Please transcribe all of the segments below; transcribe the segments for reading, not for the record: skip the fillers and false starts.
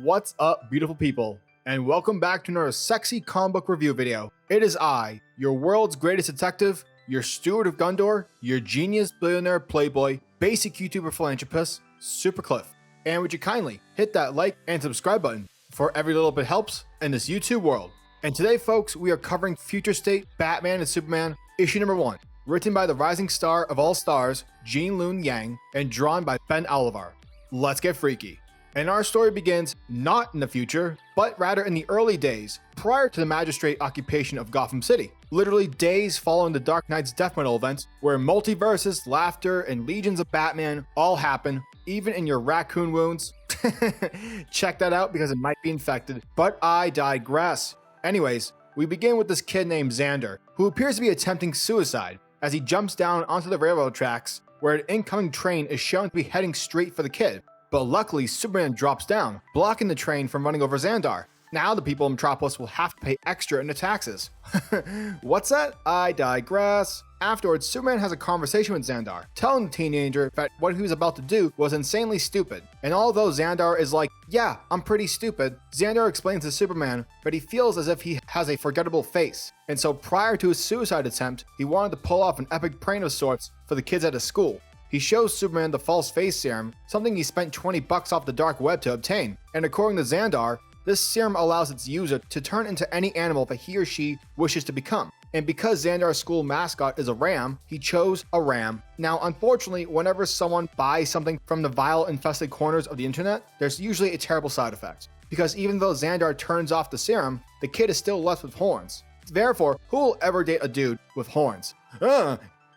What's up, beautiful people, and welcome back to another sexy comic book review video. It is I, your world's greatest detective, your steward of Gondor, your genius billionaire playboy, basic YouTuber philanthropist, SuperCliff. And would you kindly hit that like and subscribe button, for every little bit helps in this YouTube world. And today, folks, we are covering Future State Batman and Superman, issue number 1, written by the rising star of all stars, Gene-Luen Yang, and drawn by Ben Oliver. Let's get freaky. And our story begins not in the future, but rather in the early days, prior to the Magistrate occupation of Gotham City. Literally days following the Dark Knight's death metal events, where multiverses, laughter, and legions of Batman all happen, even in your raccoon wounds. Check that out because it might be infected, but I digress. Anyways, we begin with this kid named Xander, who appears to be attempting suicide as he jumps down onto the railroad tracks, where an incoming train is shown to be heading straight for the kid. But luckily, Superman drops down, blocking the train from running over Xandar. Now the people in Metropolis will have to pay extra in the taxes. What's that? I digress. Afterwards, Superman has a conversation with Xandar, telling the teenager that what he was about to do was insanely stupid. And although Xandar is like, yeah, I'm pretty stupid, Xandar explains to Superman that he feels as if he has a forgettable face. And so prior to his suicide attempt, he wanted to pull off an epic prank of sorts for the kids at his school. He shows Superman the false face serum, something he spent $20 off the dark web to obtain. And according to Xandar, this serum allows its user to turn into any animal that he or she wishes to become. And because Xandar's school mascot is a ram, he chose a ram. Now, unfortunately, whenever someone buys something from the vile-infested corners of the internet, there's usually a terrible side effect. Because even though Xandar turns off the serum, the kid is still left with horns. Therefore, who will ever date a dude with horns?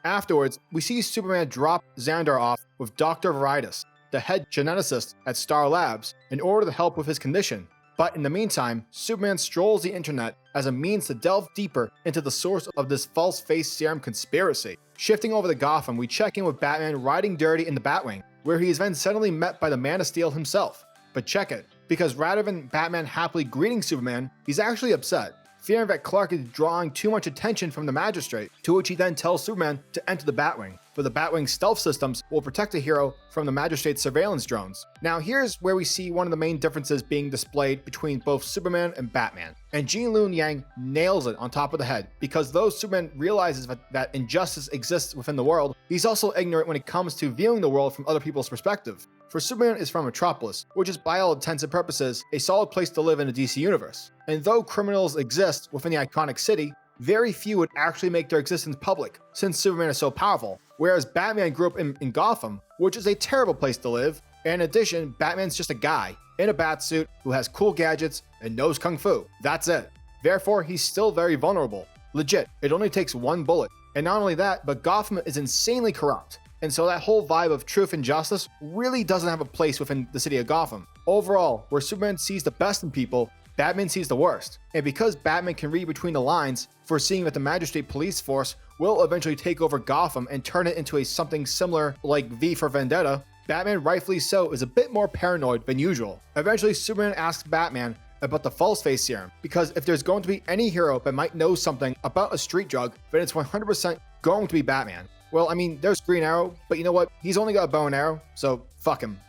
Afterwards, we see Superman drop Xandar off with Dr. Veritas, the head geneticist at Star Labs, in order to help with his condition. But in the meantime, Superman strolls the internet as a means to delve deeper into the source of this false face serum conspiracy. Shifting over to Gotham, we check in with Batman riding dirty in the Batwing, where he is then suddenly met by the Man of Steel himself. But check it, because rather than Batman happily greeting Superman, he's actually upset, fearing that Clark is drawing too much attention from the Magistrate, to which he then tells Superman to enter the Batwing, for the Batwing's stealth systems will protect the hero from the Magistrate's surveillance drones. Now here's where we see one of the main differences being displayed between both Superman and Batman. And Gene-Luen Yang nails it on top of the head, because though Superman realizes that injustice exists within the world, he's also ignorant when it comes to viewing the world from other people's perspective. For Superman is from Metropolis, which is by all intents and purposes a solid place to live in the DC universe. And though criminals exist within the iconic city, very few would actually make their existence public, since Superman is so powerful, whereas Batman grew up in Gotham, which is a terrible place to live, and in addition, Batman's just a guy in a batsuit who has cool gadgets and knows kung fu. That's it. Therefore, he's still very vulnerable. Legit, it only takes one bullet. And not only that, but Gotham is insanely corrupt. And so that whole vibe of truth and justice really doesn't have a place within the city of Gotham. Overall, where Superman sees the best in people, Batman sees the worst. And because Batman can read between the lines, foreseeing that the Magistrate police force will eventually take over Gotham and turn it into something similar like V for Vendetta, Batman, rightfully so, is a bit more paranoid than usual. Eventually, Superman asks Batman about the false face serum, because if there's going to be any hero that might know something about a street drug, then it's 100% going to be Batman. Well, I mean, there's Green Arrow, but you know what? He's only got a bow and arrow, so fuck him.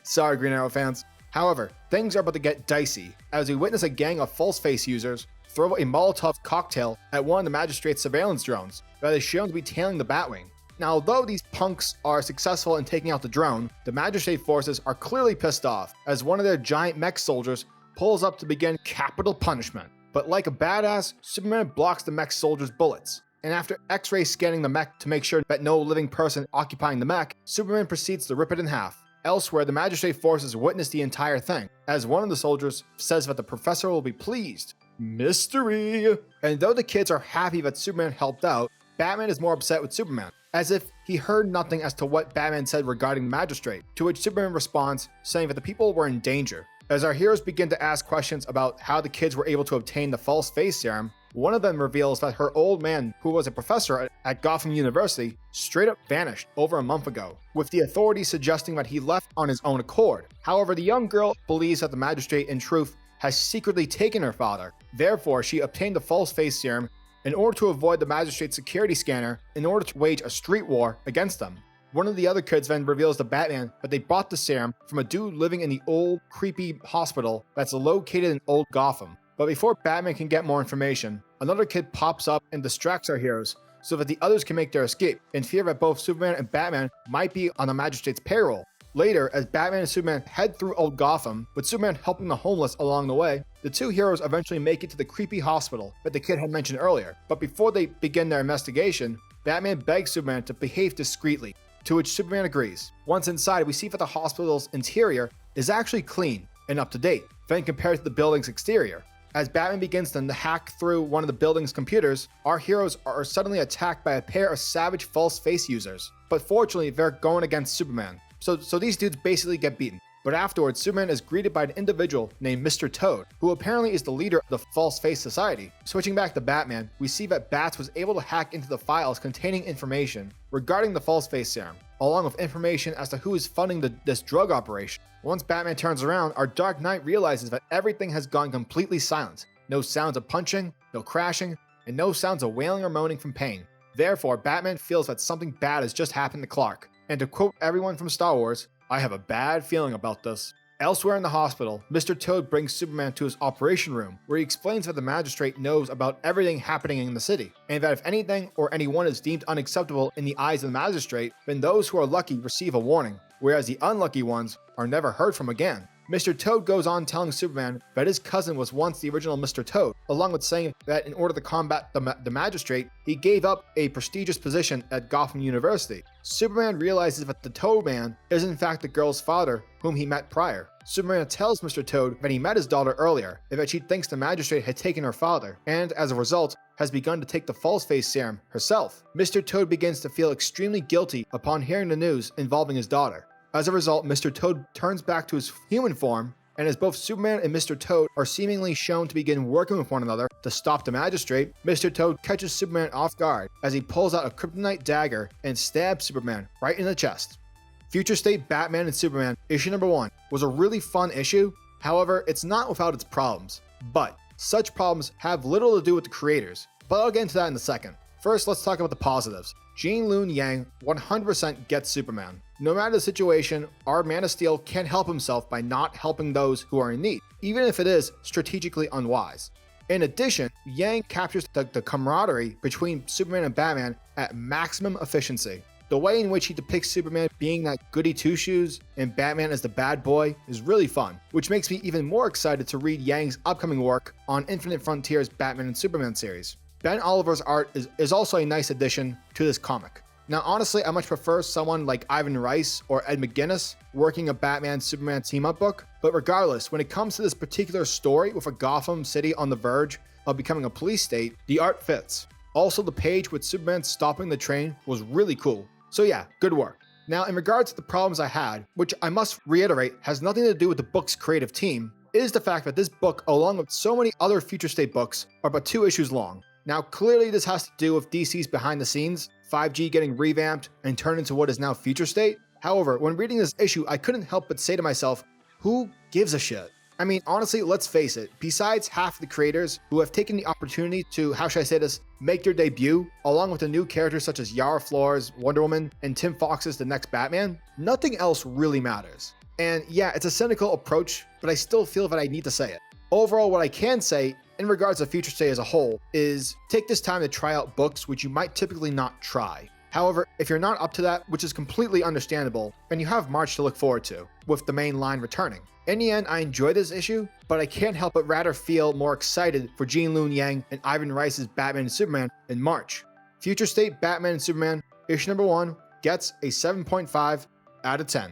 Sorry, Green Arrow fans. However, things are about to get dicey as we witness a gang of false face users throw a Molotov cocktail at one of the Magistrate's surveillance drones that is shown to be tailing the Batwing. Now, although these punks are successful in taking out the drone, the Magistrate forces are clearly pissed off as one of their giant mech soldiers pulls up to begin capital punishment. But like a badass, Superman blocks the mech soldier's bullets. And after X-ray scanning the mech to make sure that no living person occupying the mech, Superman proceeds to rip it in half. Elsewhere, the Magistrate forces witness the entire thing, as one of the soldiers says that the professor will be pleased. Mystery! And though the kids are happy that Superman helped out, Batman is more upset with Superman, as if he heard nothing as to what Batman said regarding the Magistrate, to which Superman responds, saying that the people were in danger. As our heroes begin to ask questions about how the kids were able to obtain the false face serum, one of them reveals that her old man, who was a professor at Gotham University, straight up vanished over a month ago, with the authorities suggesting that he left on his own accord. However, the young girl believes that the Magistrate, in truth, has secretly taken her father. Therefore, she obtained the false face serum in order to avoid the Magistrate's security scanner in order to wage a street war against them. One of the other kids then reveals to Batman that they bought the serum from a dude living in the old, creepy hospital that's located in old Gotham. But before Batman can get more information, another kid pops up and distracts our heroes so that the others can make their escape, in fear that both Superman and Batman might be on the Magistrate's payroll. Later, as Batman and Superman head through old Gotham, with Superman helping the homeless along the way, the two heroes eventually make it to the creepy hospital that the kid had mentioned earlier. But before they begin their investigation, Batman begs Superman to behave discreetly, to which Superman agrees. Once inside, we see that the hospital's interior is actually clean and up to date, when compared to the building's exterior. As Batman begins to hack through one of the building's computers, our heroes are suddenly attacked by a pair of savage false face users. But fortunately, they're going against Superman. So these dudes basically get beaten. But afterwards, Superman is greeted by an individual named Mr. Toad, who apparently is the leader of the False Face Society. Switching back to Batman, we see that Bats was able to hack into the files containing information regarding the False Face serum, along with information as to who is funding this drug operation. Once Batman turns around, our Dark Knight realizes that everything has gone completely silent. No sounds of punching, no crashing, and no sounds of wailing or moaning from pain. Therefore, Batman feels that something bad has just happened to Clark. And to quote everyone from Star Wars, "I have a bad feeling about this." Elsewhere in the hospital, Mr. Toad brings Superman to his operation room, where he explains that the Magistrate knows about everything happening in the city, and that if anything or anyone is deemed unacceptable in the eyes of the Magistrate, then those who are lucky receive a warning, whereas the unlucky ones are never heard from again. Mr. Toad goes on telling Superman that his cousin was once the original Mr. Toad, along with saying that in order to combat the Magistrate, he gave up a prestigious position at Gotham University. Superman realizes that the Toad Man is in fact the girl's father, whom he met prior. Superman tells Mr. Toad that he met his daughter earlier, and that she thinks the Magistrate had taken her father, and as a result, has begun to take the False Face serum herself. Mr. Toad begins to feel extremely guilty upon hearing the news involving his daughter. As a result, Mr. Toad turns back to his human form, and as both Superman and Mr. Toad are seemingly shown to begin working with one another to stop the Magistrate, Mr. Toad catches Superman off guard as he pulls out a Kryptonite dagger and stabs Superman right in the chest. Future State Batman and Superman, issue number 1, was a really fun issue. However, it's not without its problems. But such problems have little to do with the creators. But I'll get into that in a second. First, let's talk about the positives. Gene-Luen Yang 100% gets Superman. No matter the situation, our Man of Steel can't help himself by not helping those who are in need, even if it is strategically unwise. In addition, Yang captures the camaraderie between Superman and Batman at maximum efficiency. The way in which he depicts Superman being that goody two-shoes and Batman as the bad boy is really fun, which makes me even more excited to read Yang's upcoming work on Infinite Frontiers' Batman and Superman series. Ben Oliver's art is also a nice addition to this comic. Now honestly, I much prefer someone like Ivan Rice or Ed McGuinness working a Batman-Superman team-up book, but regardless, when it comes to this particular story with a Gotham City on the verge of becoming a police state, the art fits. Also, the page with Superman stopping the train was really cool. So yeah, good work. Now in regards to the problems I had, which I must reiterate has nothing to do with the book's creative team, is the fact that this book, along with so many other Future State books, are but 2 issues long. Now clearly this has to do with DC's behind the scenes, 5G getting revamped and turned into what is now Future State. However, when reading this issue, I couldn't help but say to myself, who gives a shit? I mean, honestly, let's face it, besides half the creators who have taken the opportunity to, how should I say this, make their debut, along with the new characters such as Yara Flor's Wonder Woman and Tim Fox's The Next Batman, nothing else really matters. And yeah, it's a cynical approach, but I still feel that I need to say it. Overall, what I can say in regards to Future State as a whole is take this time to try out books which you might typically not try. However, if you're not up to that, which is completely understandable, then you have March to look forward to, with the main line returning. In the end, I enjoyed this issue, but I can't help but rather feel more excited for Gene-Luen Yang and Ivan Rice's Batman and Superman in March. Future State Batman and Superman, issue number 1, gets a 7.5 out of 10.